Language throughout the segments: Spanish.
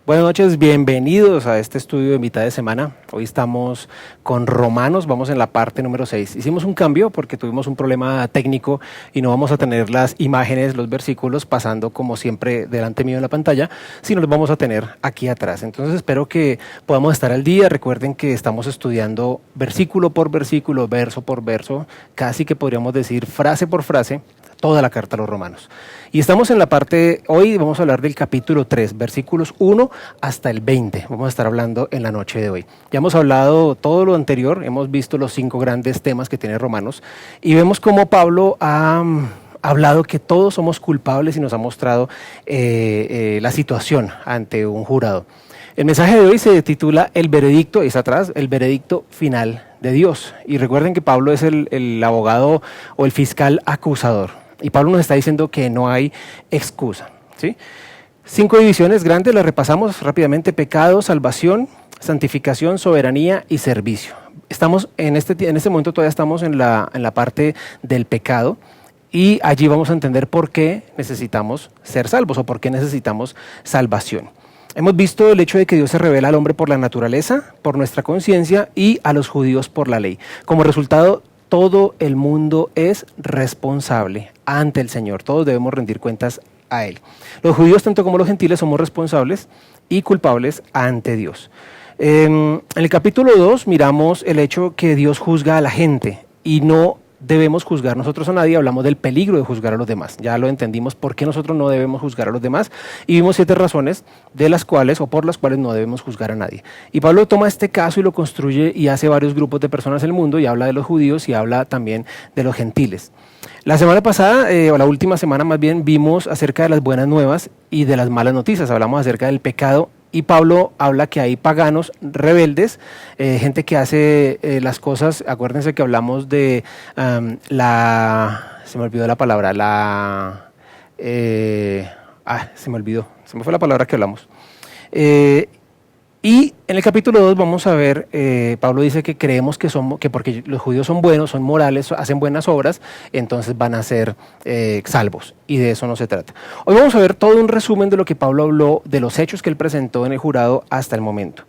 Buenas noches, bienvenidos a este estudio de mitad de semana. Hoy estamos con Romanos, vamos en la parte número 6. Hicimos un cambio porque tuvimos un problema técnico y no vamos a tener las imágenes, los versículos pasando como siempre delante mío en la pantalla, sino los vamos a tener aquí atrás. Entonces espero que podamos estar al día. Recuerden que estamos estudiando versículo por versículo, verso por verso, casi que podríamos decir frase por frase, toda la carta a los Romanos. Y estamos en la parte, hoy vamos a hablar del capítulo 3, versículos 1 hasta el 20. Vamos a estar hablando en la noche de hoy. Ya hemos hablado todo lo anterior, hemos visto los 5 grandes temas que tiene Romanos y vemos cómo Pablo ha hablado que todos somos culpables y nos ha mostrado la situación ante un jurado. El mensaje de hoy se titula El veredicto, es atrás, el veredicto final de Dios. Y recuerden que Pablo es el abogado o el fiscal acusador. Y Pablo nos está diciendo que no hay excusa, ¿sí? 5 divisiones grandes, las repasamos rápidamente: pecado, salvación, santificación, soberanía y servicio. Estamos en este momento todavía estamos en la parte del pecado y allí vamos a entender por qué necesitamos ser salvos o por qué necesitamos salvación. Hemos visto el hecho de que Dios se revela al hombre por la naturaleza, por nuestra conciencia y a los judíos por la ley. Como resultado, todo el mundo es responsable ante el Señor. Todos debemos rendir cuentas a Él. Los judíos, tanto como los gentiles, somos responsables y culpables ante Dios. En el capítulo 2 miramos el hecho que Dios juzga a la gente y no debemos juzgar nosotros a nadie. Hablamos del peligro de juzgar a los demás. Ya lo entendimos por qué nosotros no debemos juzgar a los demás y vimos 7 razones de las cuales o por las cuales no debemos juzgar a nadie. Y Pablo toma este caso y lo construye y hace varios grupos de personas en el mundo y habla de los judíos y habla también de los gentiles. La semana pasada, o la última semana más bien, vimos acerca de las buenas nuevas y de las malas noticias. Hablamos acerca del pecado. Y Pablo habla que hay paganos rebeldes, gente que hace las cosas. Acuérdense que hablamos de se me olvidó la palabra, se me fue la palabra que hablamos. Y en el capítulo 2 vamos a ver, Pablo dice que creemos que porque los judíos son buenos, son morales, hacen buenas obras, entonces van a ser salvos. Y de eso no se trata. Hoy vamos a ver todo un resumen de lo que Pablo habló, de los hechos que él presentó en el jurado hasta el momento.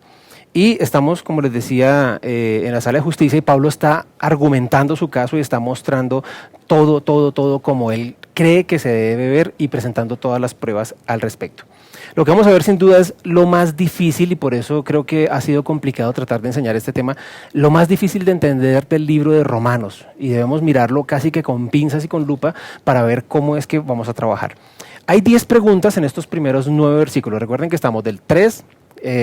Y estamos, como les decía, en la sala de justicia y Pablo está argumentando su caso y está mostrando todo como él cree que se debe ver y presentando todas las pruebas al respecto. Lo que vamos a ver sin duda es lo más difícil, y por eso creo que ha sido complicado tratar de enseñar este tema, lo más difícil de entender del libro de Romanos, y debemos mirarlo casi que con pinzas y con lupa para ver cómo es que vamos a trabajar. Hay 10 preguntas en estos primeros 9 versículos. Recuerden que estamos del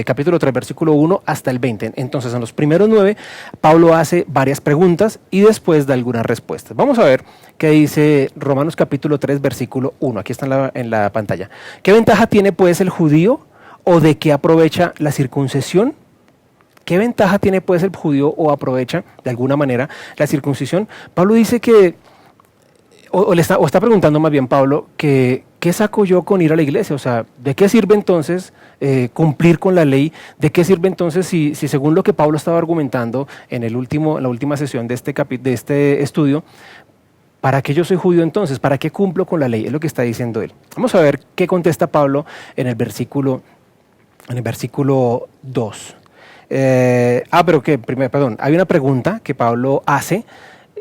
capítulo 3, versículo 1 hasta el 20. Entonces, en los primeros 9, Pablo hace varias preguntas y después da algunas respuestas. Vamos a ver qué dice Romanos capítulo 3, versículo 1. Aquí está en la pantalla. ¿Qué ventaja tiene pues el judío o de qué aprovecha la circuncisión? ¿Qué ventaja tiene pues el judío o aprovecha de alguna manera la circuncisión? Pablo dice que, o está preguntando más bien Pablo, que ¿qué saco yo con ir a la iglesia? O sea, ¿de qué sirve entonces cumplir con la ley? ¿De qué sirve entonces si según lo que Pablo estaba argumentando en la última sesión de este estudio, ¿para qué yo soy judío entonces? ¿Para qué cumplo con la ley? Es lo que está diciendo él. Vamos a ver qué contesta Pablo en el versículo 2. Hay una pregunta que Pablo hace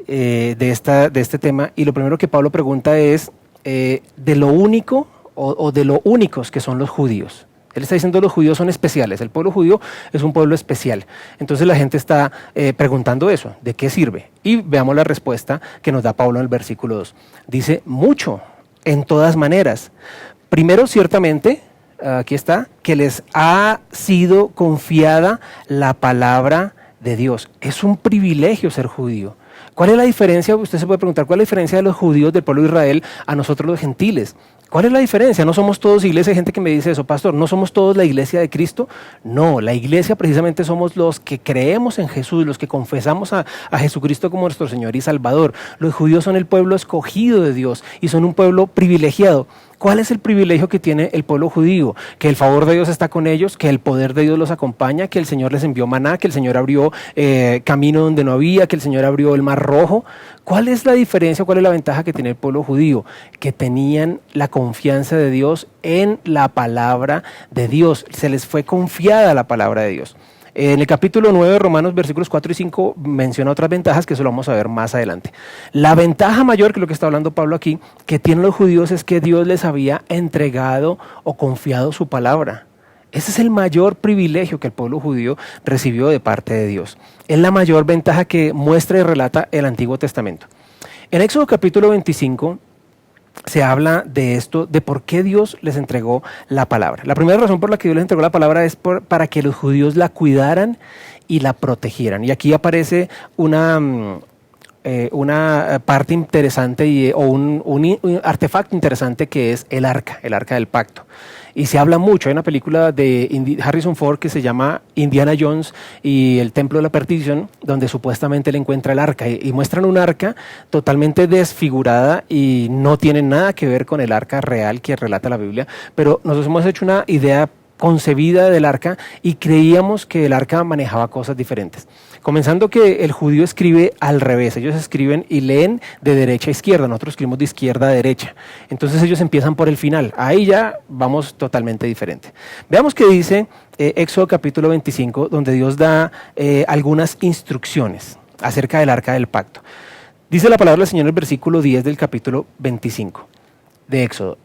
de este tema, y lo primero que Pablo pregunta es de lo único o de lo únicos que son los judíos. Él está diciendo que los judíos son especiales, el pueblo judío es un pueblo especial. Entonces la gente está preguntando eso, ¿de qué sirve? Y veamos la respuesta que nos da Pablo en el versículo 2. Dice, mucho, en todas maneras. Primero, ciertamente, aquí está, que les ha sido confiada la palabra de Dios. Es un privilegio ser judío. ¿Cuál es la diferencia? Usted se puede preguntar, ¿cuál es la diferencia de los judíos del pueblo de Israel a nosotros los gentiles? ¿Cuál es la diferencia? ¿No somos todos iglesia? Hay gente que me dice eso, pastor, ¿no somos todos la iglesia de Cristo? No, la iglesia precisamente somos los que creemos en Jesús, los que confesamos a Jesucristo como nuestro Señor y Salvador. Los judíos son el pueblo escogido de Dios y son un pueblo privilegiado. ¿Cuál es el privilegio que tiene el pueblo judío? Que el favor de Dios está con ellos, que el poder de Dios los acompaña, que el Señor les envió maná, que el Señor abrió camino donde no había, que el Señor abrió el mar rojo. ¿Cuál es la diferencia, cuál es la ventaja que tiene el pueblo judío? Que tenían la confianza de Dios en la palabra de Dios. Se les fue confiada la palabra de Dios. En el capítulo 9 de Romanos, versículos 4 y 5, menciona otras ventajas que eso lo vamos a ver más adelante. La ventaja mayor, que es lo que está hablando Pablo aquí, que tienen los judíos es que Dios les había entregado o confiado su palabra. Ese es el mayor privilegio que el pueblo judío recibió de parte de Dios. Es la mayor ventaja que muestra y relata el Antiguo Testamento. En Éxodo capítulo 25, se habla de esto, de por qué Dios les entregó la palabra. La primera razón por la que Dios les entregó la palabra es para que los judíos la cuidaran y la protegieran. Y aquí aparece una parte interesante o un artefacto interesante que es el arca del pacto. Y se habla mucho, hay una película de Harrison Ford que se llama Indiana Jones y el Templo de la Perdición, donde supuestamente él encuentra el arca y muestran un arca totalmente desfigurada y no tiene nada que ver con el arca real que relata la Biblia, pero nosotros hemos hecho una idea concebida del arca y creíamos que el arca manejaba cosas diferentes. Comenzando que el judío escribe al revés, ellos escriben y leen de derecha a izquierda, nosotros escribimos de izquierda a derecha. Entonces ellos empiezan por el final, ahí ya vamos totalmente diferente. Veamos qué dice Éxodo capítulo 25, donde Dios da algunas instrucciones acerca del arca del pacto. Dice la palabra del Señor en el versículo 10 del capítulo 25 de Éxodo.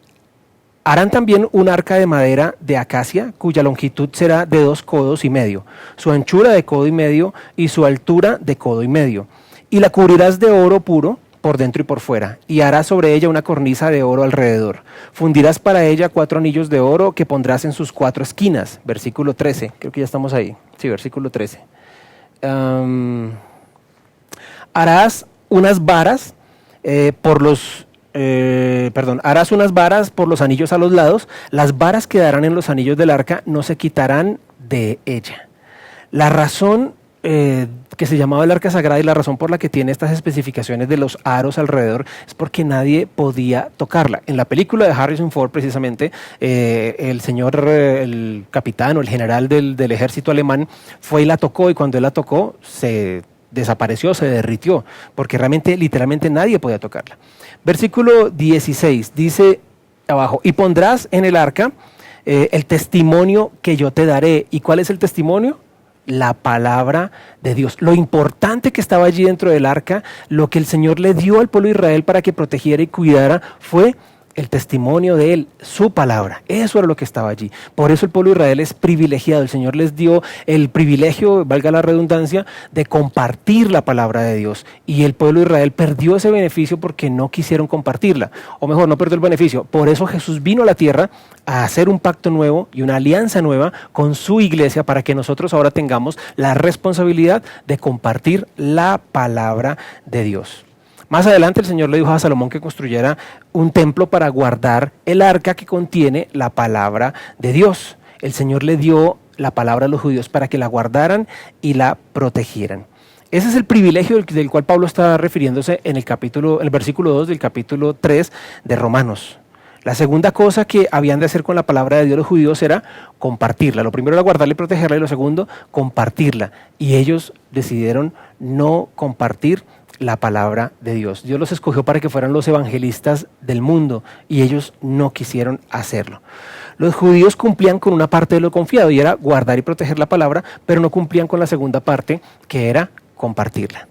Harán también un arca de madera de acacia, cuya longitud será de 2 codos y medio, su anchura de codo y medio y su altura de codo y medio. Y la cubrirás de oro puro por dentro y por fuera, y harás sobre ella una cornisa de oro alrededor. Fundirás para ella 4 anillos de oro que pondrás en sus 4 esquinas. Versículo 13, creo que ya estamos ahí. Sí, versículo 13. Harás unas varas harás unas varas por los anillos a los lados, las varas que darán en los anillos del arca no se quitarán de ella. La razón que se llamaba el arca sagrada y la razón por la que tiene estas especificaciones de los aros alrededor es porque nadie podía tocarla. En la película de Harrison Ford, precisamente, el señor, el capitán o el general del ejército alemán fue y la tocó, y cuando él la tocó se desapareció, se derritió, porque realmente, literalmente nadie podía tocarla. Versículo 16 dice abajo, y pondrás en el arca el testimonio que yo te daré. ¿Y cuál es el testimonio? La palabra de Dios. Lo importante que estaba allí dentro del arca, lo que el Señor le dio al pueblo de Israel para que protegiera y cuidara, fue el testimonio de Él, su palabra. Eso era lo que estaba allí. Por eso el pueblo de Israel es privilegiado. El Señor les dio el privilegio, valga la redundancia, de compartir la palabra de Dios. Y el pueblo de Israel perdió ese beneficio porque no quisieron compartirla. O mejor, no perdió el beneficio. Por eso Jesús vino a la tierra a hacer un pacto nuevo y una alianza nueva con su iglesia para que nosotros ahora tengamos la responsabilidad de compartir la palabra de Dios. Más adelante el Señor le dijo a Salomón que construyera un templo para guardar el arca que contiene la palabra de Dios. El Señor le dio la palabra a los judíos para que la guardaran y la protegieran. Ese es el privilegio del cual Pablo está refiriéndose en el versículo 2 del capítulo 3 de Romanos. La segunda cosa que habían de hacer con la palabra de Dios los judíos era compartirla. Lo primero era guardarla y protegerla, y lo segundo, compartirla. Y ellos decidieron no compartir la palabra de Dios. Dios los escogió para que fueran los evangelistas del mundo y ellos no quisieron hacerlo. Los judíos cumplían con una parte de lo confiado y era guardar y proteger la palabra, pero no cumplían con la segunda parte, que era compartirla.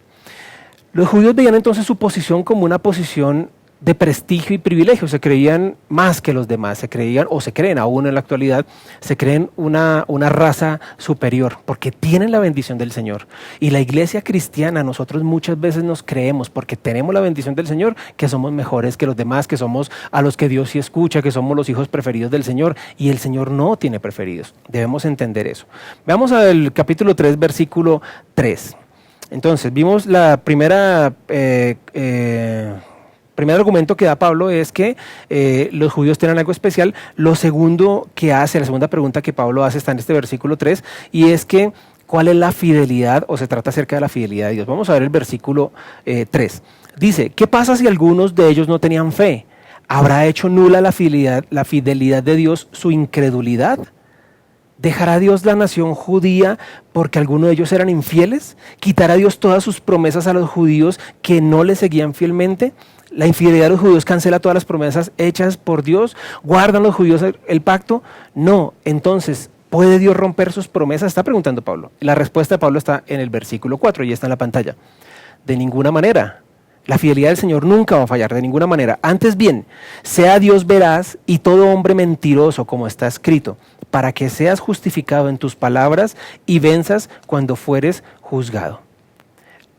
Los judíos veían entonces su posición como una posición de prestigio y privilegio, se creían más que los demás, se creían, o se creen aún en la actualidad, se creen una raza superior, porque tienen la bendición del Señor. Y la iglesia cristiana, nosotros muchas veces nos creemos, porque tenemos la bendición del Señor, que somos mejores que los demás, que somos a los que Dios sí escucha, que somos los hijos preferidos del Señor, y el Señor no tiene preferidos. Debemos entender eso. Veamos al capítulo 3, versículo 3. Entonces, vimos la primer argumento que da Pablo es que los judíos tienen algo especial. Lo segundo que hace, la segunda pregunta que Pablo hace está en este versículo 3, y es que ¿cuál es la fidelidad? O se trata acerca de la fidelidad de Dios. Vamos a ver el versículo 3. Dice, ¿qué pasa si algunos de ellos no tenían fe? ¿Habrá hecho nula la fidelidad de Dios su incredulidad? ¿Dejará Dios la nación judía porque algunos de ellos eran infieles? ¿Quitará Dios todas sus promesas a los judíos que no le seguían fielmente? ¿La infidelidad de los judíos cancela todas las promesas hechas por Dios? ¿Guardan los judíos el pacto? No. Entonces, ¿puede Dios romper sus promesas? Está preguntando Pablo. La respuesta de Pablo está en el versículo 4 y está en la pantalla. De ninguna manera. La fidelidad del Señor nunca va a fallar, de ninguna manera. Antes bien, sea Dios veraz y todo hombre mentiroso, como está escrito, para que seas justificado en tus palabras y venzas cuando fueres juzgado.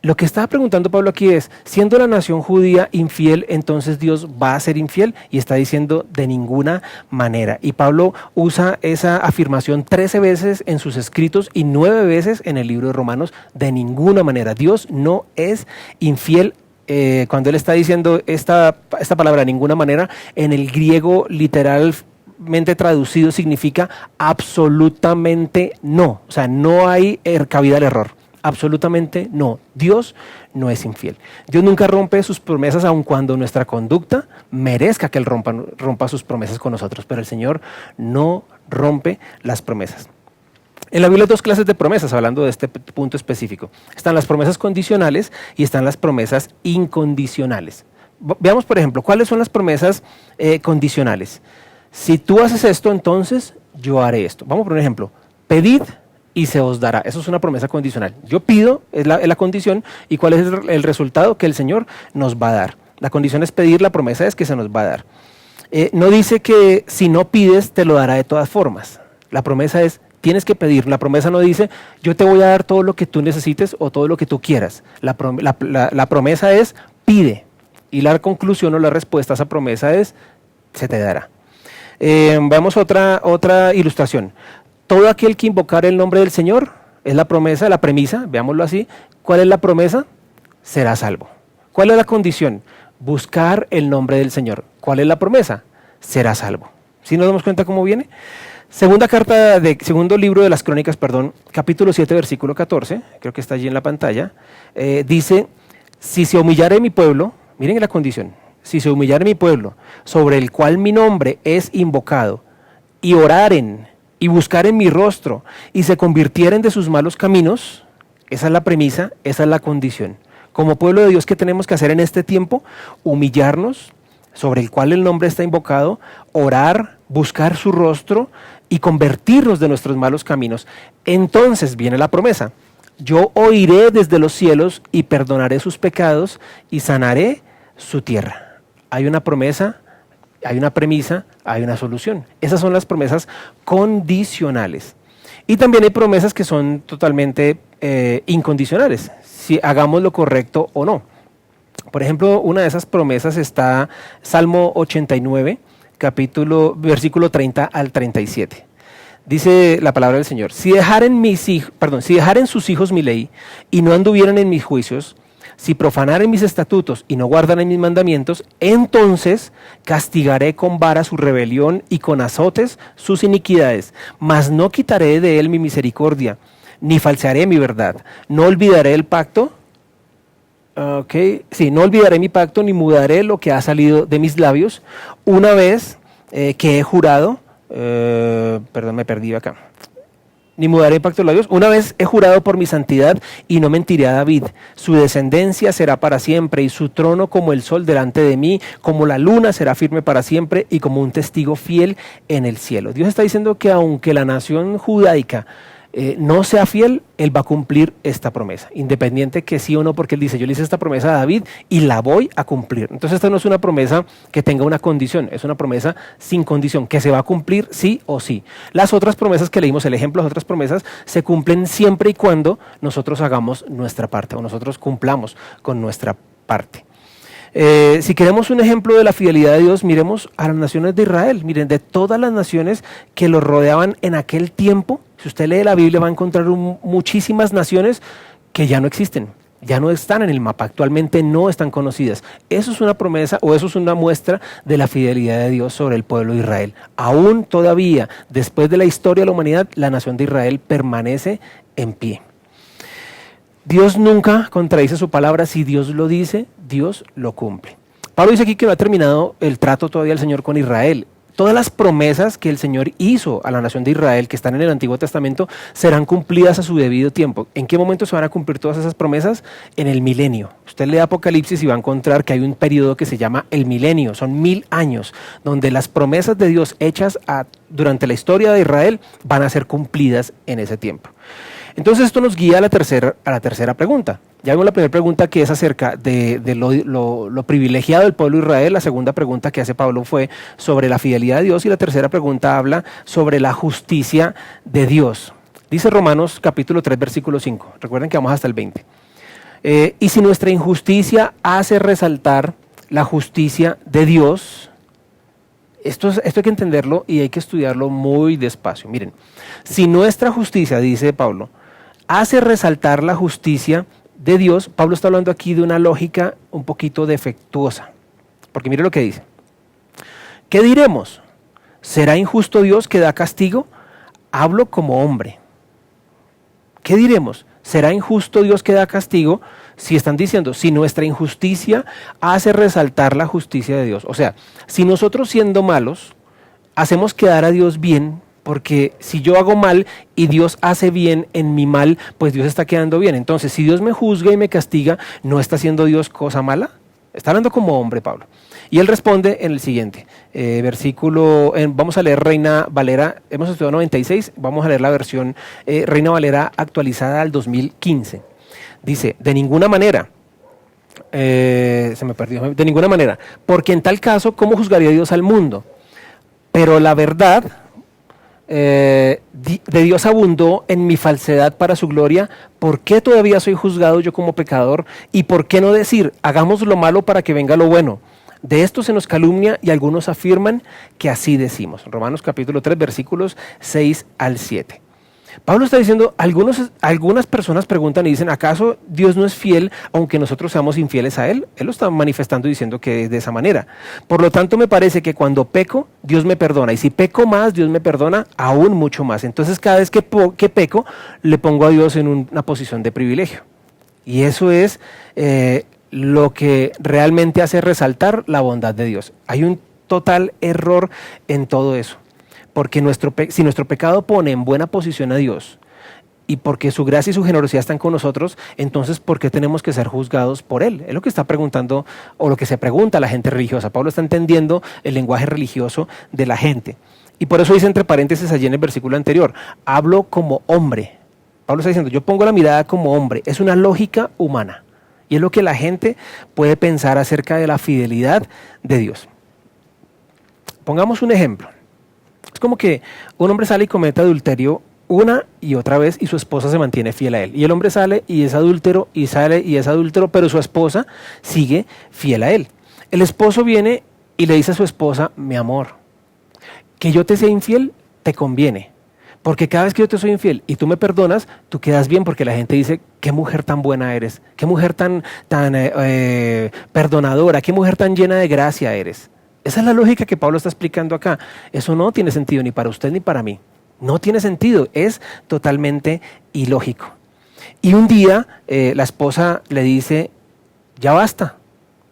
Lo que estaba preguntando Pablo aquí es, siendo la nación judía infiel, entonces Dios va a ser infiel, y está diciendo de ninguna manera. Y Pablo usa esa afirmación 13 veces en sus escritos y 9 veces en el libro de Romanos, de ninguna manera. Dios no es infiel. Cuando él está diciendo esta palabra de ninguna manera, en el griego literalmente traducido significa absolutamente no. O sea, no hay cabida al error. Absolutamente no. Dios no es infiel. Dios nunca rompe sus promesas, aun cuando nuestra conducta merezca que Él rompa sus promesas con nosotros. Pero el Señor no rompe las promesas. En la Biblia hay 2 clases de promesas, hablando de este punto específico. Están las promesas condicionales y están las promesas incondicionales. Veamos, por ejemplo, ¿cuáles son las promesas condicionales? Si tú haces esto, entonces yo haré esto. Vamos por un ejemplo. Pedid y se os dará. Eso es una promesa condicional. Yo pido, es la condición, y ¿cuál es el resultado? Que el Señor nos va a dar. La condición es pedir, la promesa es que se nos va a dar. No dice que si no pides, te lo dará de todas formas. La promesa es, tienes que pedir. La promesa no dice, yo te voy a dar todo lo que tú necesites o todo lo que tú quieras. La promesa es, pide. Y la conclusión o la respuesta a esa promesa es, se te dará. Veamos otra ilustración. Todo aquel que invocare el nombre del Señor, es la promesa, la premisa, veámoslo así. ¿Cuál es la promesa? Será salvo. ¿Cuál es la condición? Buscar el nombre del Señor. ¿Cuál es la promesa? Será salvo. ¿Sí nos damos cuenta cómo viene? Segundo libro de las Crónicas, capítulo 7, versículo 14, creo que está allí en la pantalla, dice, si se humillare mi pueblo, miren la condición, si se humillare mi pueblo, sobre el cual mi nombre es invocado, y oraren, y buscaren mi rostro, y se convirtieren de sus malos caminos, esa es la premisa, esa es la condición. Como pueblo de Dios, ¿qué tenemos que hacer en este tiempo? Humillarnos, sobre el cual el nombre está invocado, orar, buscar su rostro y convertirnos de nuestros malos caminos. Entonces viene la promesa. Yo oiré desde los cielos y perdonaré sus pecados y sanaré su tierra. Hay una promesa, hay una premisa, hay una solución. Esas son las promesas condicionales. Y también hay promesas que son totalmente incondicionales, si hagamos lo correcto o no. Por ejemplo, una de esas promesas está Salmo 89, versículo 30 al 37. Dice la palabra del Señor, si dejaren sus hijos mi ley y no anduvieran en mis juicios, si profanaren mis estatutos y no guardaran mis mandamientos, entonces castigaré con vara su rebelión y con azotes sus iniquidades, mas no quitaré de él mi misericordia, ni falsearé mi verdad, no olvidaré el pacto. No olvidaré mi pacto ni mudaré lo que ha salido de mis labios. Una vez que he jurado, me perdí acá. Ni mudaré el pacto de labios. Una vez he jurado por mi santidad y no mentiré a David. Su descendencia será para siempre y su trono como el sol delante de mí, como la luna será firme para siempre y como un testigo fiel en el cielo. Dios está diciendo que aunque la nación judaica no sea fiel, Él va a cumplir esta promesa, independiente que sí o no, porque Él dice, yo le hice esta promesa a David y la voy a cumplir. Entonces esta no es una promesa que tenga una condición, es una promesa sin condición, que se va a cumplir sí o sí. Las otras promesas que leímos, el ejemplo, las otras promesas se cumplen siempre y cuando nosotros hagamos nuestra parte o nosotros cumplamos con nuestra parte. Si queremos un ejemplo de la fidelidad de Dios, miremos a las naciones de Israel. Miren, de todas las naciones que los rodeaban en aquel tiempo, si usted lee la Biblia va a encontrar muchísimas naciones que ya no existen, ya no están en el mapa, actualmente no están conocidas. Eso es una promesa o eso es una muestra de la fidelidad de Dios sobre el pueblo de Israel. Aún todavía, después de la historia de la humanidad, la nación de Israel permanece en pie. Dios nunca contradice su palabra, si Dios lo dice, Dios lo cumple. Pablo dice aquí que no ha terminado el trato todavía el Señor con Israel. Todas las promesas que el Señor hizo a la nación de Israel, que están en el Antiguo Testamento, serán cumplidas a su debido tiempo. ¿En qué momento se van a cumplir todas esas promesas? En el milenio. Usted lee Apocalipsis y va a encontrar que hay un periodo que se llama el milenio. Son 1000 años, donde las promesas de Dios hechas durante la historia de Israel van a ser cumplidas en ese tiempo. Entonces esto nos guía a la tercera pregunta. Ya vimos la primera pregunta, que es acerca de lo privilegiado del pueblo de Israel. La segunda pregunta que hace Pablo fue sobre la fidelidad de Dios, y la tercera pregunta habla sobre la justicia de Dios. Dice Romanos capítulo 3, versículo 5. Recuerden que vamos hasta el 20. Y si nuestra injusticia hace resaltar la justicia de Dios, esto hay que entenderlo y hay que estudiarlo muy despacio. Miren, si nuestra justicia, dice Pablo, hace resaltar la justicia de Dios, Pablo está hablando aquí de una lógica un poquito defectuosa. Porque mire lo que dice. ¿Qué diremos? ¿Será injusto Dios que da castigo? Hablo como hombre. ¿Qué diremos? ¿Será injusto Dios que da castigo? Si están diciendo, si nuestra injusticia hace resaltar la justicia de Dios. O sea, si nosotros siendo malos hacemos quedar a Dios bien, porque si yo hago mal y Dios hace bien en mi mal, pues Dios está quedando bien. Entonces, si Dios me juzga y me castiga, ¿no está haciendo Dios cosa mala? Está hablando como hombre, Pablo. Y él responde en el siguiente versículo. Vamos a leer Reina Valera, hemos estudiado 96, vamos a leer la versión Reina Valera actualizada al 2015. Dice, de ninguna manera, se me perdió, de ninguna manera, porque en tal caso, ¿cómo juzgaría Dios al mundo? Pero la verdad de Dios abundó en mi falsedad para su gloria. ¿Por qué todavía soy juzgado yo como pecador? ¿Y por qué no decir, hagamos lo malo para que venga lo bueno? De esto se nos calumnia y algunos afirman que así decimos. Romanos capítulo 3, versículos 6 al 7. Pablo está diciendo, algunas personas preguntan y dicen, ¿acaso Dios no es fiel aunque nosotros seamos infieles a Él? Él lo está manifestando diciendo que es de esa manera. Por lo tanto, me parece que cuando peco, Dios me perdona. Y si peco más, Dios me perdona aún mucho más. Entonces, cada vez que peco, le pongo a Dios en una posición de privilegio. Y eso es lo que realmente hace resaltar la bondad de Dios. Hay un total error en todo eso. Porque si nuestro pecado pone en buena posición a Dios y porque su gracia y su generosidad están con nosotros, entonces ¿por qué tenemos que ser juzgados por Él? Es lo que está preguntando, o lo que se pregunta la gente religiosa. Pablo está entendiendo el lenguaje religioso de la gente. Y por eso dice entre paréntesis allí en el versículo anterior, hablo como hombre. Pablo está diciendo, yo pongo la mirada como hombre. Es una lógica humana. Y es lo que la gente puede pensar acerca de la fidelidad de Dios. Pongamos un ejemplo. Es como que un hombre sale y comete adulterio una y otra vez y su esposa se mantiene fiel a él. Y el hombre sale y es adúltero y sale y es adúltero, pero su esposa sigue fiel a él. El esposo viene y le dice a su esposa, mi amor, que yo te sea infiel te conviene. Porque cada vez que yo te soy infiel y tú me perdonas, tú quedas bien, porque la gente dice, qué mujer tan buena eres, qué mujer tan perdonadora, qué mujer tan llena de gracia eres. Esa es la lógica que Pablo está explicando acá. Eso no tiene sentido ni para usted ni para mí. No tiene sentido, es totalmente ilógico. Y un día la esposa le dice, ya basta,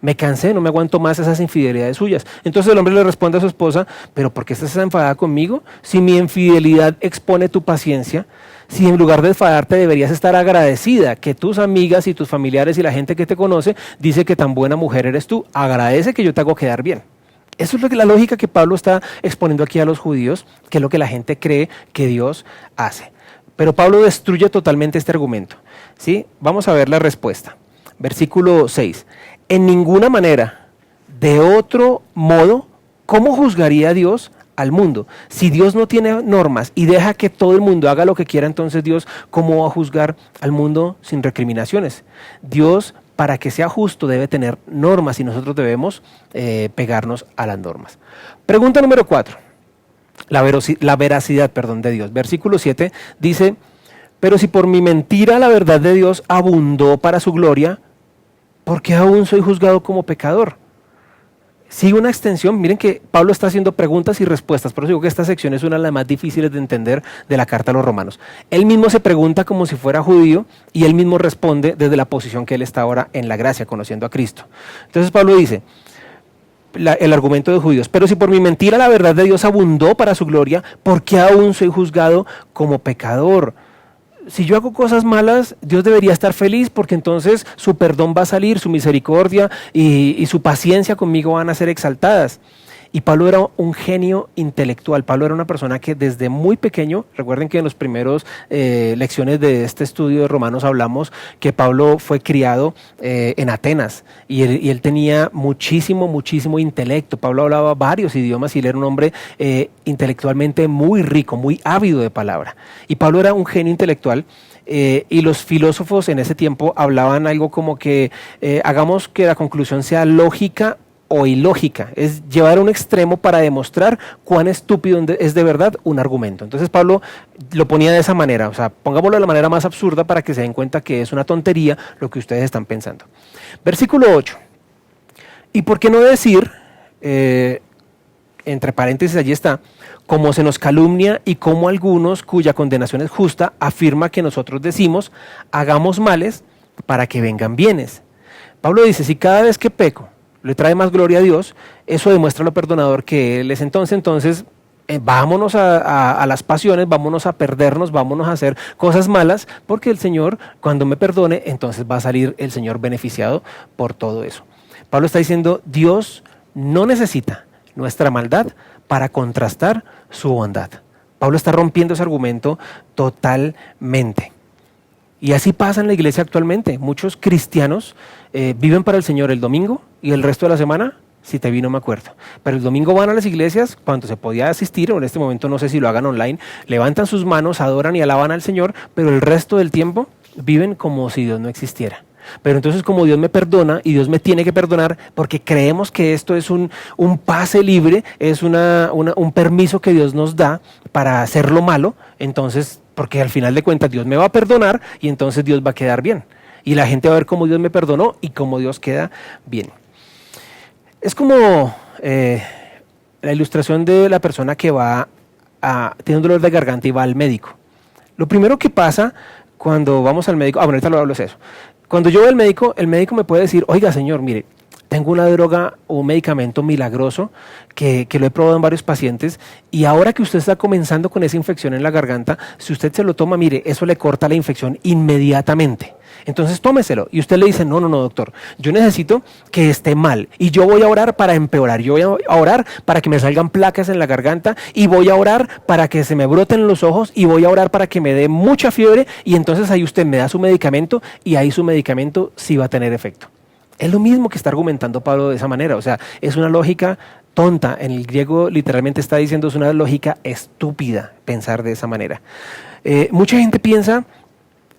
me cansé, no me aguanto más esas infidelidades suyas. Entonces el hombre le responde a su esposa, pero ¿por qué estás enfadada conmigo? Si mi infidelidad expone tu paciencia, si en lugar de enfadarte deberías estar agradecida que tus amigas y tus familiares y la gente que te conoce dice que tan buena mujer eres tú, agradece que yo te hago quedar bien. Eso es la lógica que Pablo está exponiendo aquí a los judíos, que es lo que la gente cree que Dios hace. Pero Pablo destruye totalmente este argumento, ¿sí? Vamos a ver la respuesta. Versículo 6. En ninguna manera, de otro modo, ¿cómo juzgaría Dios al mundo? Si Dios no tiene normas y deja que todo el mundo haga lo que quiera, entonces Dios, ¿cómo va a juzgar al mundo sin recriminaciones? Dios, para que sea justo, debe tener normas y nosotros debemos pegarnos a las normas. Pregunta número 4. La veracidad de Dios. Versículo 7 dice, pero si por mi mentira la verdad de Dios abundó para su gloria, ¿por qué aún soy juzgado como pecador? Sigue una extensión. Miren que Pablo está haciendo preguntas y respuestas. Por eso digo que esta sección es una de las más difíciles de entender de la carta a los romanos. Él mismo se pregunta como si fuera judío y él mismo responde desde la posición que él está ahora en la gracia, conociendo a Cristo. Entonces Pablo dice, el argumento de judíos. Pero si por mi mentira la verdad de Dios abundó para su gloria, ¿por qué aún soy juzgado como pecador? Si yo hago cosas malas, Dios debería estar feliz porque entonces su perdón va a salir, su misericordia y su paciencia conmigo van a ser exaltadas. Y Pablo era un genio intelectual. Pablo era una persona que desde muy pequeño, recuerden que en los primeros lecciones de este estudio de Romanos hablamos que Pablo fue criado en Atenas y él tenía muchísimo intelecto. Pablo hablaba varios idiomas y él era un hombre intelectualmente muy rico, muy ávido de palabra. Y Pablo era un genio intelectual. Y los filósofos en ese tiempo hablaban algo como que hagamos que la conclusión sea lógica o ilógica, es llevar a un extremo para demostrar cuán estúpido es de verdad un argumento. Entonces Pablo lo ponía de esa manera, o sea, pongámoslo de la manera más absurda para que se den cuenta que es una tontería lo que ustedes están pensando. Versículo 8. ¿Y por qué no decir, entre paréntesis allí está, como se nos calumnia y como algunos cuya condenación es justa afirma que nosotros decimos, hagamos males para que vengan bienes? Pablo dice, si cada vez que peco le trae más gloria a Dios, eso demuestra lo perdonador que Él es. Entonces vámonos a las pasiones, vámonos a perdernos, vámonos a hacer cosas malas, porque el Señor, cuando me perdone, entonces va a salir el Señor beneficiado por todo eso. Pablo está diciendo, Dios no necesita nuestra maldad para contrastar su bondad. Pablo está rompiendo ese argumento totalmente. Y así pasa en la iglesia actualmente. Muchos cristianos viven para el Señor el domingo y el resto de la semana, si te vi no me acuerdo. Pero el domingo van a las iglesias cuando se podía asistir, o en este momento no sé si lo hagan online, levantan sus manos, adoran y alaban al Señor, pero el resto del tiempo viven como si Dios no existiera. Pero entonces como Dios me perdona y Dios me tiene que perdonar porque creemos que esto es un pase libre, es un permiso que Dios nos da para hacer lo malo, entonces porque al final de cuentas Dios me va a perdonar y entonces Dios va a quedar bien. Y la gente va a ver cómo Dios me perdonó y cómo Dios queda bien. Es como la ilustración de la persona que tiene un dolor de garganta y va al médico. Lo primero que pasa cuando vamos al médico, bueno, ahorita lo hablo es eso. Cuando yo voy al médico, el médico me puede decir, oiga señor, mire, tengo una droga o un medicamento milagroso que lo he probado en varios pacientes y ahora que usted está comenzando con esa infección en la garganta, si usted se lo toma, mire, eso le corta la infección inmediatamente. Entonces tómeselo. Y usted le dice, no, doctor, yo necesito que esté mal y yo voy a orar para empeorar. Yo voy a orar para que me salgan placas en la garganta y voy a orar para que se me broten los ojos y voy a orar para que me dé mucha fiebre y entonces ahí usted me da su medicamento y ahí su medicamento sí va a tener efecto. Es lo mismo que está argumentando Pablo de esa manera. O sea, es una lógica tonta. En el griego literalmente está diciendo es una lógica estúpida pensar de esa manera. Mucha gente piensa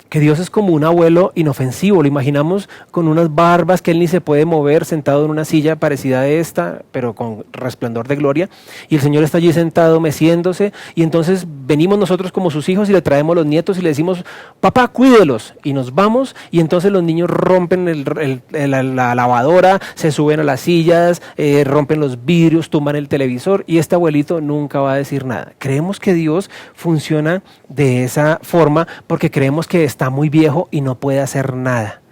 que Dios es como un abuelo inofensivo, lo imaginamos con unas barbas que él ni se puede mover, sentado en una silla parecida a esta, pero con resplandor de gloria, y el Señor está allí sentado meciéndose, y entonces venimos nosotros como sus hijos y le traemos los nietos y le decimos, papá, cuídelos, y nos vamos, y entonces los niños rompen la lavadora, se suben a las sillas, rompen los vidrios, tumban el televisor, y este abuelito nunca va a decir nada. Creemos que Dios funciona de esa forma porque creemos que está muy viejo y no puede hacer nada.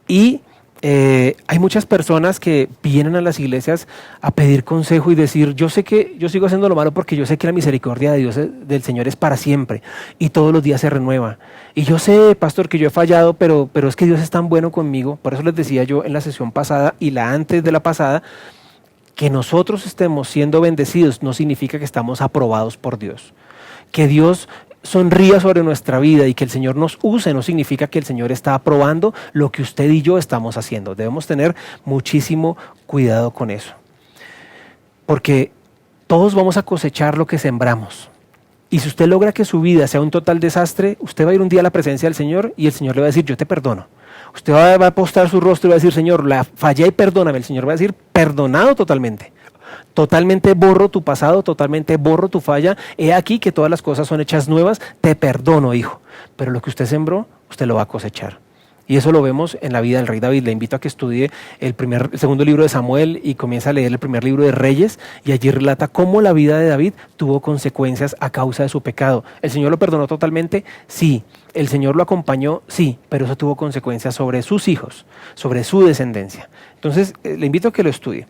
Y hay muchas personas que vienen a las iglesias a pedir consejo y decir, yo sé que yo sigo haciendo lo malo porque yo sé que la misericordia de Dios, del Señor, es para siempre y todos los días se renueva. Y yo sé, pastor, que yo he fallado, pero es que Dios es tan bueno conmigo. Por eso les decía yo en la sesión pasada y la antes de la pasada, que nosotros estemos siendo bendecidos no significa que estamos aprobados por Dios. Que Dios sonría sobre nuestra vida y que el Señor nos use no significa que el Señor está aprobando lo que usted y yo estamos haciendo. Debemos tener muchísimo cuidado con eso. Porque todos vamos a cosechar lo que sembramos. Y si usted logra que su vida sea un total desastre, usted va a ir un día a la presencia del Señor y el Señor le va a decir, yo te perdono. Usted va a postar su rostro y va a decir, Señor, la fallé y perdóname. El Señor va a decir, perdonado totalmente. Totalmente borro tu pasado, totalmente borro tu falla. He aquí que todas las cosas son hechas nuevas, te perdono, hijo. Pero lo que usted sembró, usted lo va a cosechar. Y eso lo vemos en la vida del rey David. Le invito a que estudie el segundo libro de Samuel y comience a leer el primer libro de Reyes. Y allí relata cómo la vida de David tuvo consecuencias a causa de su pecado. ¿El Señor lo perdonó totalmente? Sí. ¿El Señor lo acompañó? Sí. Pero eso tuvo consecuencias sobre sus hijos, sobre su descendencia. Entonces, le invito a que lo estudie.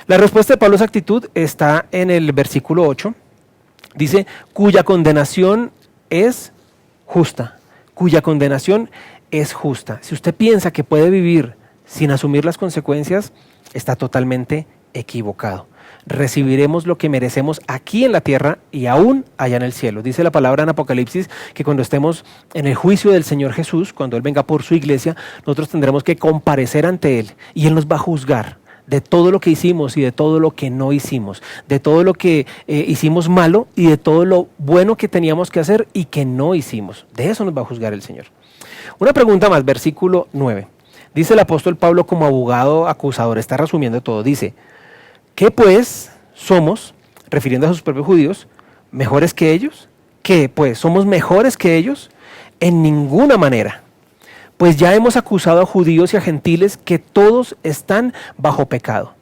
La respuesta de Pablo a esa actitud está en el versículo 8. Dice, cuya condenación es justa, cuya condenación es justa. Si usted piensa que puede vivir sin asumir las consecuencias, está totalmente equivocado. Recibiremos lo que merecemos aquí en la tierra y aún allá en el cielo. Dice la palabra en Apocalipsis que cuando estemos en el juicio del Señor Jesús, cuando Él venga por su iglesia, nosotros tendremos que comparecer ante Él y Él nos va a juzgar de todo lo que hicimos y de todo lo que no hicimos, de todo lo que hicimos malo y de todo lo bueno que teníamos que hacer y que no hicimos. De eso nos va a juzgar el Señor. Una pregunta más, versículo 9. Dice el apóstol Pablo como abogado acusador, está resumiendo todo, dice, ¿qué pues somos, refiriendo a sus propios judíos, mejores que ellos? ¿Qué pues somos mejores que ellos? En ninguna manera. Pues ya hemos acusado a judíos y a gentiles que todos están bajo pecado.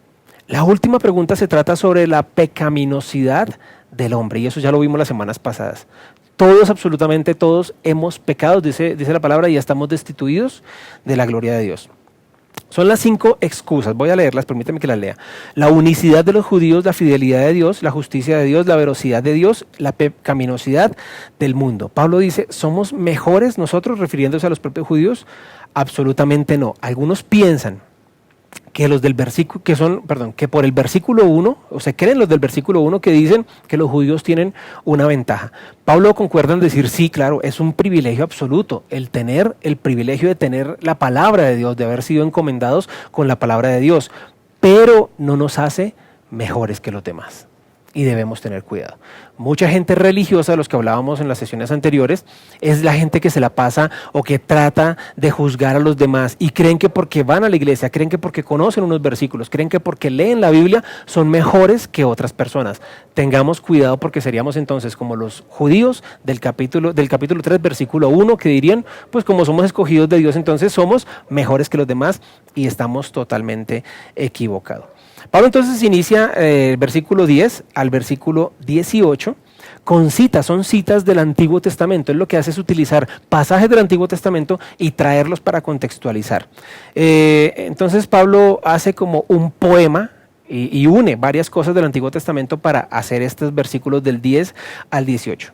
La última pregunta se trata sobre la pecaminosidad del hombre, y eso ya lo vimos las semanas pasadas. Todos, absolutamente todos, hemos pecado, dice la palabra, y ya estamos destituidos de la gloria de Dios. Son las 5 excusas, voy a leerlas, permítame que las lea. La unicidad de los judíos, la fidelidad de Dios, la justicia de Dios, la veracidad de Dios, la pecaminosidad del mundo. Pablo dice, ¿somos mejores nosotros, refiriéndose a los propios judíos? Absolutamente no. Algunos piensan que los del versículo, que por el versículo 1, o se creen los del versículo 1 que dicen que los judíos tienen una ventaja. Pablo concuerda en decir, sí, claro, es un privilegio absoluto el tener el privilegio de tener la palabra de Dios, de haber sido encomendados con la palabra de Dios, pero no nos hace mejores que los demás. Y debemos tener cuidado. Mucha gente religiosa, de los que hablábamos en las sesiones anteriores, es la gente que se la pasa o que trata de juzgar a los demás y creen que porque van a la iglesia, creen que porque conocen unos versículos, creen que porque leen la Biblia son mejores que otras personas. Tengamos cuidado porque seríamos entonces como los judíos del capítulo 3, versículo 1, que dirían, pues como somos escogidos de Dios, entonces somos mejores que los demás, y estamos totalmente equivocados. Pablo entonces inicia el versículo 10 al versículo 18 con citas, son citas del Antiguo Testamento. Él lo que hace es utilizar pasajes del Antiguo Testamento y traerlos para contextualizar. Entonces Pablo hace como un poema y une varias cosas del Antiguo Testamento para hacer estos versículos del 10 al 18.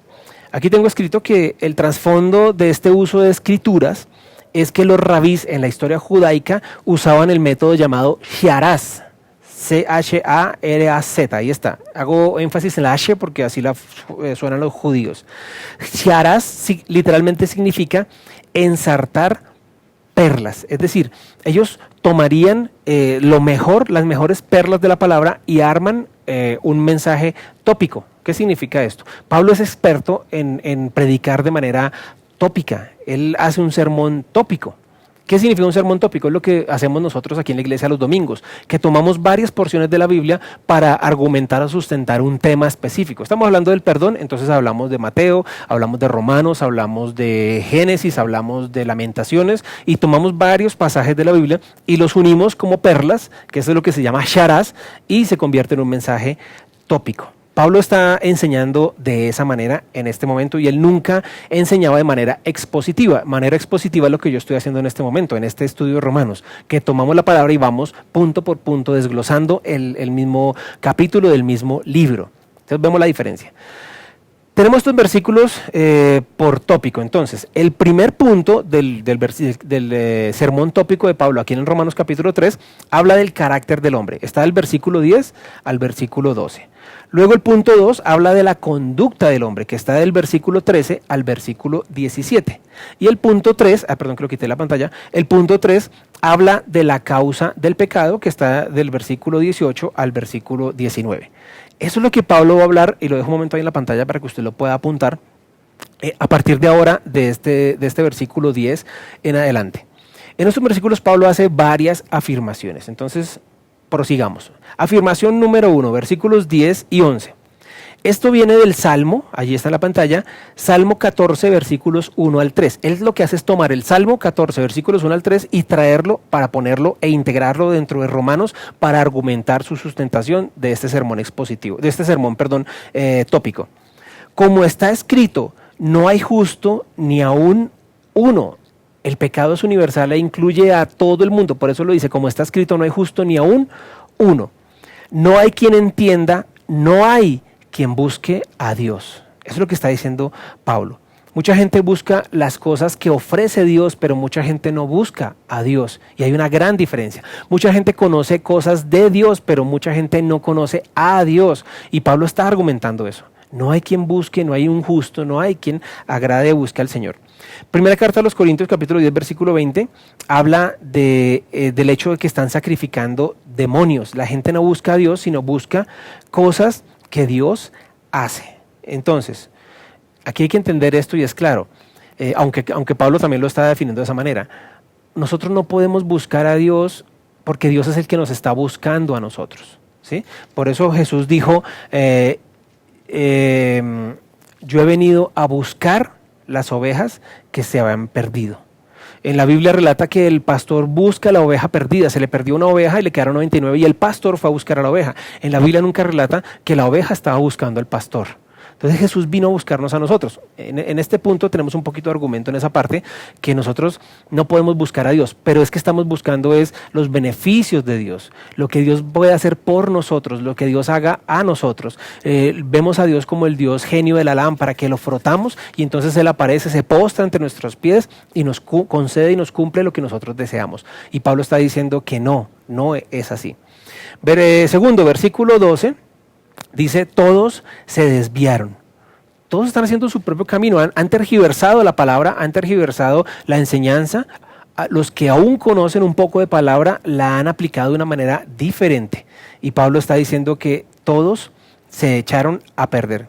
Aquí tengo escrito que el trasfondo de este uso de escrituras es que los rabís en la historia judaica usaban el método llamado Sharaz. C-H-A-R-A-Z, ahí está. Hago énfasis en la H porque así suenan los judíos. Sharaz literalmente significa ensartar perlas. Es decir, ellos tomarían lo mejor, las mejores perlas de la palabra y arman un mensaje tópico. ¿Qué significa esto? Pablo es experto en predicar de manera tópica. Él hace un sermón tópico. ¿Qué significa un sermón tópico? Es lo que hacemos nosotros aquí en la iglesia los domingos, que tomamos varias porciones de la Biblia para argumentar o sustentar un tema específico. Estamos hablando del perdón, entonces hablamos de Mateo, hablamos de Romanos, hablamos de Génesis, hablamos de Lamentaciones, y tomamos varios pasajes de la Biblia y los unimos como perlas, que eso es lo que se llama sharaz, y se convierte en un mensaje tópico. Pablo está enseñando de esa manera en este momento, y él nunca enseñaba de manera expositiva. Manera expositiva es lo que yo estoy haciendo en este momento, en este estudio de Romanos, que tomamos la palabra y vamos punto por punto desglosando el mismo capítulo del mismo libro. Entonces vemos la diferencia. Tenemos estos versículos por tópico. Entonces, el primer punto del sermón tópico de Pablo aquí en el Romanos capítulo 3 habla del carácter del hombre. Está del versículo 10 al versículo 12. Luego el punto 2 habla de la conducta del hombre, que está del versículo 13 al versículo 17. Y el punto 3, perdón que lo quité de la pantalla, el punto 3 habla de la causa del pecado, que está del versículo 18 al versículo 19. Eso es lo que Pablo va a hablar, y lo dejo un momento ahí en la pantalla para que usted lo pueda apuntar a partir de ahora, de este versículo 10 en adelante. En estos versículos Pablo hace varias afirmaciones, entonces prosigamos. Afirmación número 1, versículos 10 y 11. Esto viene del Salmo, allí está en la pantalla, Salmo 14, versículos 1 al 3. Él lo que hace es tomar el Salmo 14, versículos 1 al 3 y traerlo para ponerlo e integrarlo dentro de Romanos para argumentar su sustentación de este sermón tópico. Como está escrito, no hay justo ni aún uno. El pecado es universal e incluye a todo el mundo, por eso lo dice, como está escrito, no hay justo ni aún uno. No hay quien entienda, no hay quien busque a Dios. Eso es lo que está diciendo Pablo. Mucha gente busca las cosas que ofrece Dios, pero mucha gente no busca a Dios. Y hay una gran diferencia. Mucha gente conoce cosas de Dios, pero mucha gente no conoce a Dios. Y Pablo está argumentando eso. No hay quien busque, no hay un justo, no hay quien agrade o busque al Señor. Primera carta a los Corintios, capítulo 10, versículo 20, habla del hecho de que están sacrificando demonios. La gente no busca a Dios, sino busca cosas que Dios hace. Entonces, aquí hay que entender esto y es claro, aunque Pablo también lo está definiendo de esa manera. Nosotros no podemos buscar a Dios porque Dios es el que nos está buscando a nosotros, ¿sí? Por eso Jesús dijo, yo he venido a buscar las ovejas que se habían perdido. En la Biblia relata que el pastor busca la oveja perdida. Se le perdió una oveja y le quedaron 99 y el pastor fue a buscar a la oveja. En la Biblia nunca relata que la oveja estaba buscando al pastor. Entonces Jesús vino a buscarnos a nosotros. En este punto tenemos un poquito de argumento en esa parte, que nosotros no podemos buscar a Dios, pero es que estamos buscando es los beneficios de Dios, lo que Dios puede hacer por nosotros, lo que Dios haga a nosotros. Vemos a Dios como el Dios genio de la lámpara, que lo frotamos y entonces Él aparece, se postra ante nuestros pies y nos concede y nos cumple lo que nosotros deseamos. Y Pablo está diciendo que no es así. Segundo, versículo 12. Dice, todos se desviaron. Todos están haciendo su propio camino. Han tergiversado la palabra, han tergiversado la enseñanza. Los que aún conocen un poco de palabra la han aplicado de una manera diferente. Y Pablo está diciendo que todos se echaron a perder.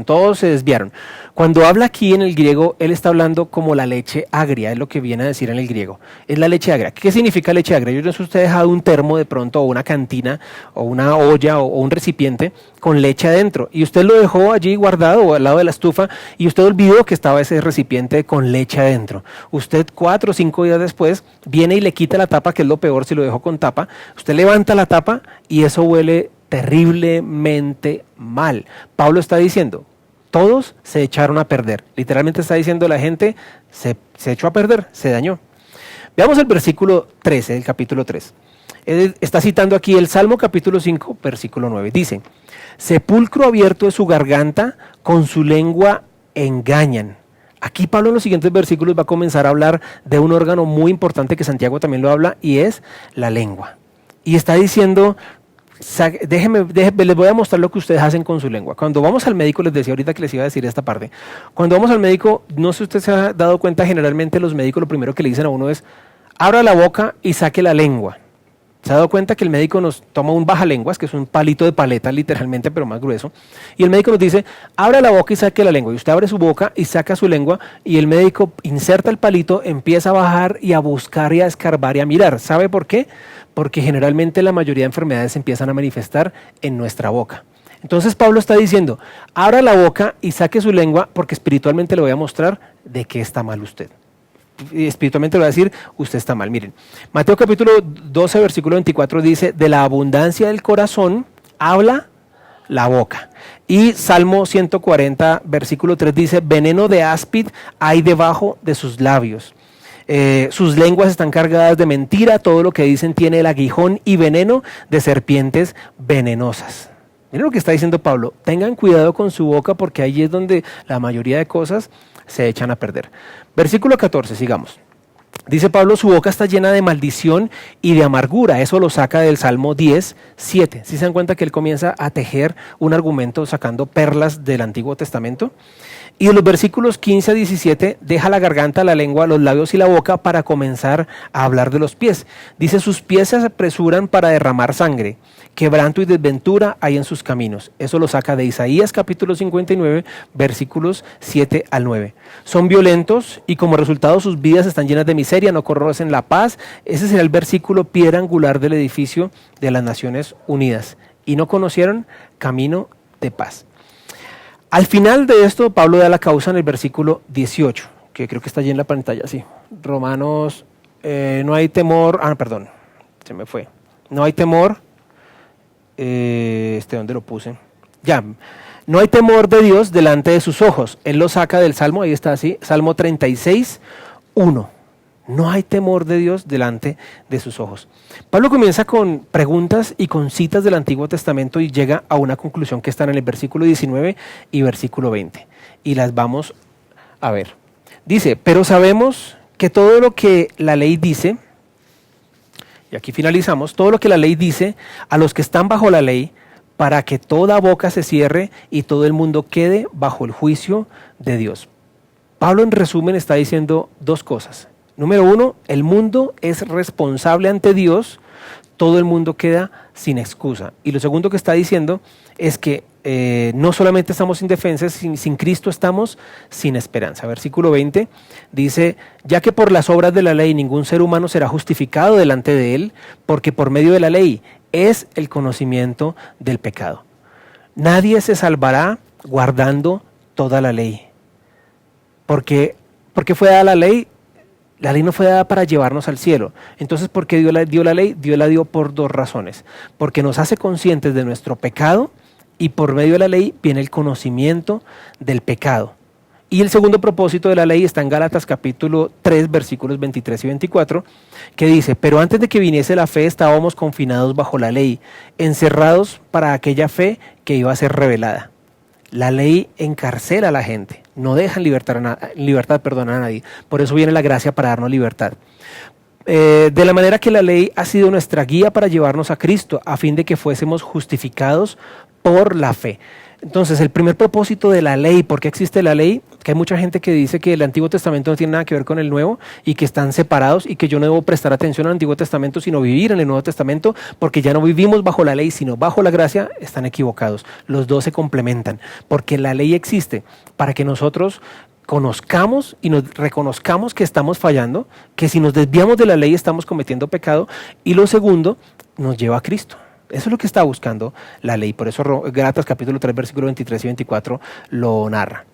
Todos se desviaron. Cuando habla aquí en el griego, él está hablando como la leche agria, es lo que viene a decir en el griego. Es la leche agria. ¿Qué significa leche agria? Yo no sé si usted ha dejado un termo de pronto, o una cantina, o una olla, o un recipiente con leche adentro. Y usted lo dejó allí guardado al lado de la estufa, y usted olvidó que estaba ese recipiente con leche adentro. Usted 4 o 5 días después viene y le quita la tapa, que es lo peor si lo dejó con tapa. Usted levanta la tapa y eso huele terriblemente mal. Pablo está diciendo, todos se echaron a perder. Literalmente está diciendo, la gente se echó a perder, se dañó. Veamos el versículo 13, el capítulo 3. Él está citando aquí el Salmo capítulo 5, versículo 9. Dice, sepulcro abierto es su garganta, con su lengua engañan. Aquí Pablo en los siguientes versículos va a comenzar a hablar de un órgano muy importante que Santiago también lo habla, y es la lengua. Y está diciendo, les voy a mostrar lo que ustedes hacen con su lengua. Cuando vamos al médico, les decía ahorita que les iba a decir esta parte, cuando vamos al médico, no sé si usted se ha dado cuenta, generalmente los médicos lo primero que le dicen a uno es, abra la boca y saque la lengua. ¿Se ha dado cuenta que el médico nos toma un bajalenguas, que es un palito de paleta literalmente, pero más grueso, y el médico nos dice, abra la boca y saque la lengua, y usted abre su boca y saca su lengua, y el médico inserta el palito, empieza a bajar y a buscar y a escarbar y a mirar? ¿Sabe por qué? Porque generalmente la mayoría de enfermedades empiezan a manifestar en nuestra boca. Entonces Pablo está diciendo, abra la boca y saque su lengua, porque espiritualmente le voy a mostrar de qué está mal usted. Y espiritualmente le voy a decir, usted está mal. Miren, Mateo capítulo 12, versículo 24 dice, de la abundancia del corazón habla la boca. Y Salmo 140, versículo 3 dice, veneno de áspid hay debajo de sus labios. Sus lenguas están cargadas de mentira, todo lo que dicen tiene el aguijón y veneno de serpientes venenosas. Miren lo que está diciendo Pablo, tengan cuidado con su boca, porque ahí es donde la mayoría de cosas se echan a perder. Versículo 14, sigamos. Dice Pablo, su boca está llena de maldición y de amargura. Eso lo saca del Salmo 10, 7. ¿Sí se dan cuenta que él comienza a tejer un argumento sacando perlas del Antiguo Testamento? Y de los versículos 15 a 17, deja la garganta, la lengua, los labios y la boca para comenzar a hablar de los pies. Dice, sus pies se apresuran para derramar sangre, quebranto y desventura hay en sus caminos. Eso lo saca de Isaías capítulo 59, versículos 7 al 9. Son violentos y como resultado sus vidas están llenas de miseria, no conocen la paz. Ese será el versículo piedra angular del edificio de las Naciones Unidas. Y no conocieron camino de paz. Al final de esto, Pablo da la causa en el versículo 18, que creo que está allí en la pantalla, sí. Romanos, no hay temor, perdón, se me fue. No hay temor, ¿dónde lo puse? Ya, no hay temor de Dios delante de sus ojos. Él lo saca del Salmo, ahí está así, Salmo 36, 1. No hay temor de Dios delante de sus ojos. Pablo comienza con preguntas y con citas del Antiguo Testamento y llega a una conclusión que está en el versículo 19 y versículo 20. Y las vamos a ver. Dice, pero sabemos que todo lo que la ley dice, y aquí finalizamos, todo lo que la ley dice a los que están bajo la ley, para que toda boca se cierre y todo el mundo quede bajo el juicio de Dios. Pablo en resumen está diciendo dos cosas. Número uno, el mundo es responsable ante Dios, todo el mundo queda sin excusa. Y lo segundo que está diciendo es que no solamente estamos indefensos, sin Cristo estamos sin esperanza. Versículo 20 dice, ya que por las obras de la ley ningún ser humano será justificado delante de él, porque por medio de la ley es el conocimiento del pecado. Nadie se salvará guardando toda la ley. ¿Por qué fue dada la ley? La ley no fue dada para llevarnos al cielo. Entonces, ¿por qué Dios la ley? Dios la dio por dos razones. Porque nos hace conscientes de nuestro pecado y por medio de la ley viene el conocimiento del pecado. Y el segundo propósito de la ley está en Gálatas capítulo 3, versículos 23 y 24, que dice, pero antes de que viniese la fe estábamos confinados bajo la ley, encerrados para aquella fe que iba a ser revelada. La ley encarcela a la gente, no deja en libertad a nadie. Por eso viene la gracia para darnos libertad. De la manera que la ley ha sido nuestra guía para llevarnos a Cristo, a fin de que fuésemos justificados por la fe. Entonces, el primer propósito de la ley, ¿por qué existe la ley? Que hay mucha gente que dice que el Antiguo Testamento no tiene nada que ver con el Nuevo y que están separados y que yo no debo prestar atención al Antiguo Testamento sino vivir en el Nuevo Testamento porque ya no vivimos bajo la ley sino bajo la gracia. Están equivocados. Los dos se complementan porque la ley existe para que nosotros conozcamos y nos reconozcamos que estamos fallando, que si nos desviamos de la ley estamos cometiendo pecado, y lo segundo, nos lleva a Cristo. Eso es lo que está buscando la ley. Por eso Gálatas capítulo 3, versículos 23 y 24 lo narra.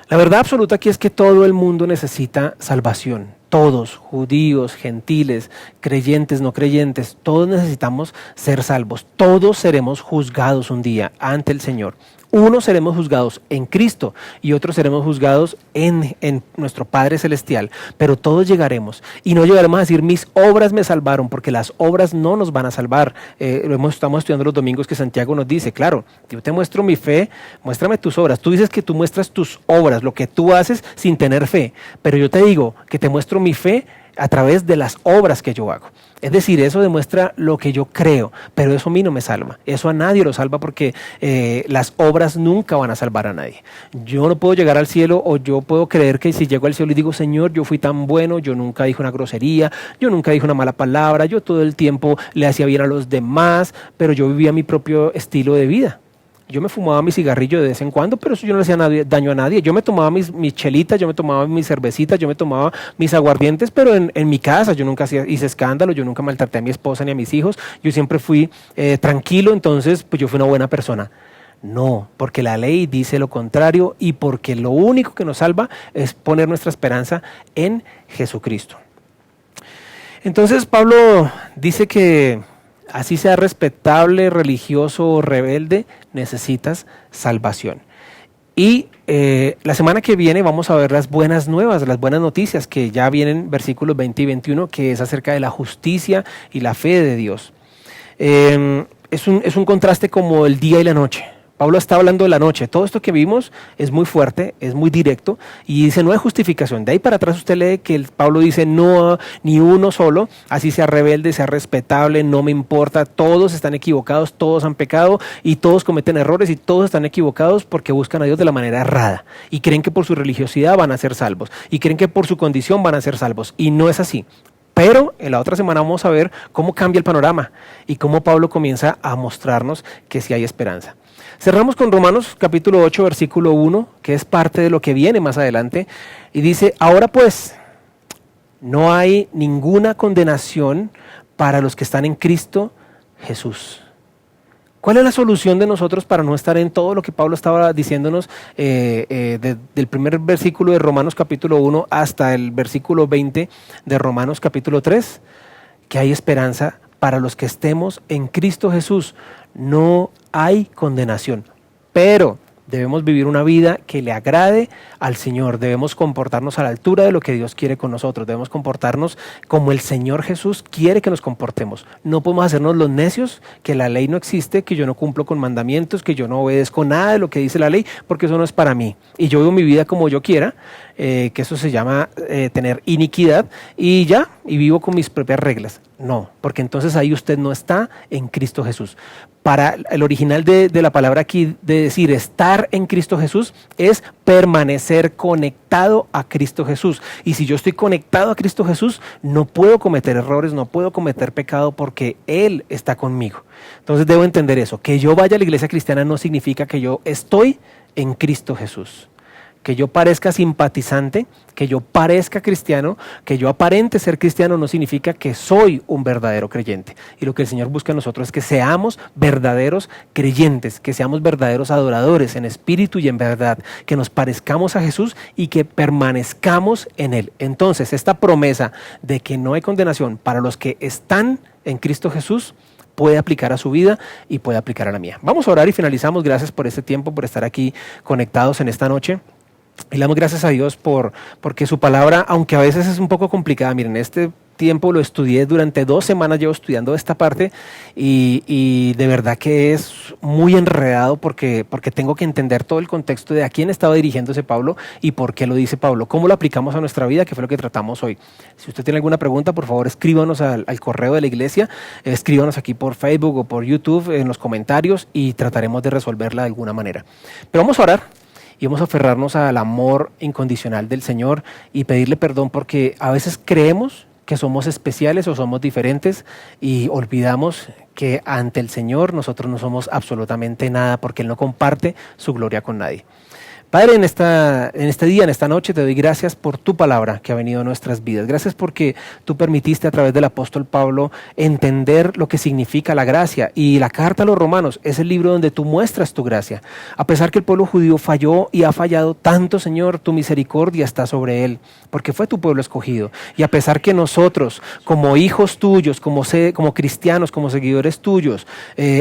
La verdad absoluta aquí es que todo el mundo necesita salvación. Todos, judíos, gentiles, creyentes, no creyentes, todos necesitamos ser salvos. Todos seremos juzgados un día ante el Señor. Unos seremos juzgados en Cristo y otros seremos juzgados en nuestro Padre Celestial. Pero todos llegaremos y no llegaremos a decir mis obras me salvaron, porque las obras no nos van a salvar. Estamos estudiando los domingos que Santiago nos dice, claro, yo te muestro mi fe, muéstrame tus obras. Tú dices que tú muestras tus obras, lo que tú haces sin tener fe, pero yo te digo que te muestro mi fe a través de las obras que yo hago. Es decir, eso demuestra lo que yo creo, pero eso a mí no me salva. Eso a nadie lo salva porque las obras nunca van a salvar a nadie. Yo no puedo llegar al cielo o yo puedo creer que si llego al cielo y digo, Señor, yo fui tan bueno, yo nunca dije una grosería, yo nunca dije una mala palabra, yo todo el tiempo le hacía bien a los demás, pero yo vivía mi propio estilo de vida. Yo me fumaba mi cigarrillo de vez en cuando, pero eso yo no le hacía daño a nadie. Yo me tomaba mis chelitas, yo me tomaba mis cervecitas, yo me tomaba mis aguardientes, pero en mi casa yo nunca hice escándalo, yo nunca maltraté a mi esposa ni a mis hijos. Yo siempre fui tranquilo, entonces pues yo fui una buena persona. No, porque la ley dice lo contrario y porque lo único que nos salva es poner nuestra esperanza en Jesucristo. Entonces Pablo dice que así sea respetable, religioso o rebelde, necesitas salvación. Y la semana que viene vamos a ver las buenas nuevas, las buenas noticias que ya vienen, versículos 20 y 21, que es acerca de la justicia y la fe de Dios. Es un contraste como el día y la noche. Pablo está hablando de la noche. Todo esto que vimos es muy fuerte, es muy directo y dice no hay justificación. De ahí para atrás usted lee que Pablo dice no, ni uno solo, así sea rebelde, sea respetable, no me importa. Todos están equivocados, todos han pecado y todos cometen errores y todos están equivocados porque buscan a Dios de la manera errada y creen que por su religiosidad van a ser salvos y creen que por su condición van a ser salvos y no es así. Pero en la otra semana vamos a ver cómo cambia el panorama y cómo Pablo comienza a mostrarnos que sí hay esperanza. Cerramos con Romanos capítulo 8, versículo 1, que es parte de lo que viene más adelante, y dice, ahora pues, no hay ninguna condenación para los que están en Cristo Jesús. ¿Cuál es la solución de nosotros para no estar en todo lo que Pablo estaba diciéndonos del primer versículo de Romanos capítulo 1 hasta el versículo 20 de Romanos capítulo 3? Que hay esperanza para los que estemos en Cristo Jesús. No hay condenación, pero Debemos vivir una vida que le agrade al Señor. Debemos comportarnos a la altura de lo que Dios quiere con nosotros. Debemos comportarnos como el Señor Jesús quiere que nos comportemos. No podemos hacernos los necios, que la ley no existe, que yo no cumplo con mandamientos, que yo no obedezco nada de lo que dice la ley, porque eso no es para mí. Y yo vivo mi vida como yo quiera, que eso se llama tener iniquidad, y ya, y vivo con mis propias reglas. No, porque entonces ahí usted no está en Cristo Jesús. Para el original de la palabra aquí, de decir estar en Cristo Jesús, es permanecer conectado a Cristo Jesús. Y si yo estoy conectado a Cristo Jesús, no puedo cometer errores, no puedo cometer pecado porque Él está conmigo. Entonces debo entender eso. Que yo vaya a la iglesia cristiana no significa que yo estoy en Cristo Jesús. Que yo parezca simpatizante, que yo parezca cristiano, que yo aparente ser cristiano no significa que soy un verdadero creyente. Y lo que el Señor busca en nosotros es que seamos verdaderos creyentes, que seamos verdaderos adoradores en espíritu y en verdad, que nos parezcamos a Jesús y que permanezcamos en Él. Entonces, esta promesa de que no hay condenación para los que están en Cristo Jesús puede aplicar a su vida y puede aplicar a la mía. Vamos a orar y finalizamos. Gracias por este tiempo, por estar aquí conectados en esta noche. Y le damos gracias a Dios porque su palabra, aunque a veces es un poco complicada, miren, este tiempo lo estudié durante 2 semanas, llevo estudiando esta parte y de verdad que es muy enredado porque tengo que entender todo el contexto de a quién estaba dirigiéndose Pablo y por qué lo dice Pablo, cómo lo aplicamos a nuestra vida, que fue lo que tratamos hoy. Si usted tiene alguna pregunta, por favor escríbanos al correo de la iglesia, escríbanos aquí por Facebook o por YouTube en los comentarios y trataremos de resolverla de alguna manera. Pero vamos a orar. Y vamos a aferrarnos al amor incondicional del Señor y pedirle perdón porque a veces creemos que somos especiales o somos diferentes y olvidamos que ante el Señor nosotros no somos absolutamente nada porque Él no comparte su gloria con nadie. Padre, en este día, en esta noche, te doy gracias por tu palabra que ha venido a nuestras vidas. Gracias porque tú permitiste a través del apóstol Pablo entender lo que significa la gracia. Y la carta a los Romanos es el libro donde tú muestras tu gracia. A pesar que el pueblo judío falló y ha fallado tanto, Señor, tu misericordia está sobre él, porque fue tu pueblo escogido. Y a pesar que nosotros, como hijos tuyos, como cristianos, como seguidores tuyos,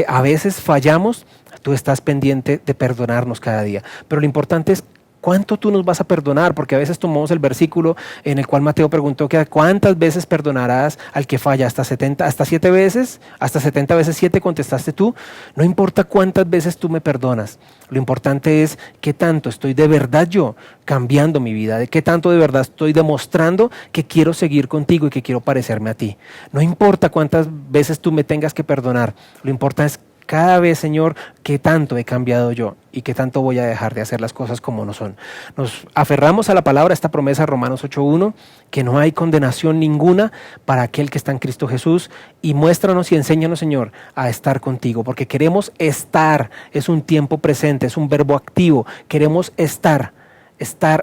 a veces fallamos, tú estás pendiente de perdonarnos cada día. Pero lo importante es cuánto tú nos vas a perdonar, porque a veces tomamos el versículo en el cual Mateo preguntó que cuántas veces perdonarás al que falla, hasta 7 veces, hasta 70 veces 7 contestaste tú. No importa cuántas veces tú me perdonas, lo importante es qué tanto estoy de verdad yo cambiando mi vida, de qué tanto de verdad estoy demostrando que quiero seguir contigo y que quiero parecerme a ti. No importa cuántas veces tú me tengas que perdonar, lo importante es cada vez, Señor, qué tanto he cambiado yo y qué tanto voy a dejar de hacer las cosas como no son. Nos aferramos a la palabra, esta promesa, Romanos 8:1, que no hay condenación ninguna para aquel que está en Cristo Jesús, y muéstranos y enséñanos, Señor, a estar contigo, porque queremos estar, es un tiempo presente, es un verbo activo, queremos estar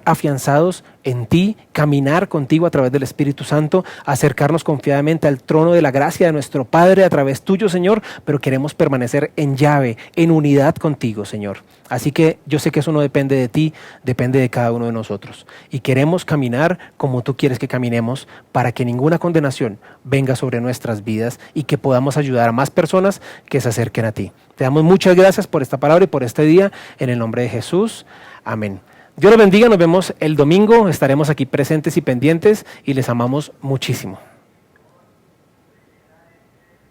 afianzados en ti, caminar contigo a través del Espíritu Santo, acercarnos confiadamente al trono de la gracia de nuestro Padre a través tuyo, Señor, pero queremos permanecer en llave, en unidad contigo, Señor. Así que yo sé que eso no depende de ti, depende de cada uno de nosotros. Y queremos caminar como tú quieres que caminemos para que ninguna condenación venga sobre nuestras vidas y que podamos ayudar a más personas que se acerquen a ti. Te damos muchas gracias por esta palabra y por este día, en el nombre de Jesús. Amén. Dios los bendiga, nos vemos el domingo, estaremos aquí presentes y pendientes y les amamos muchísimo.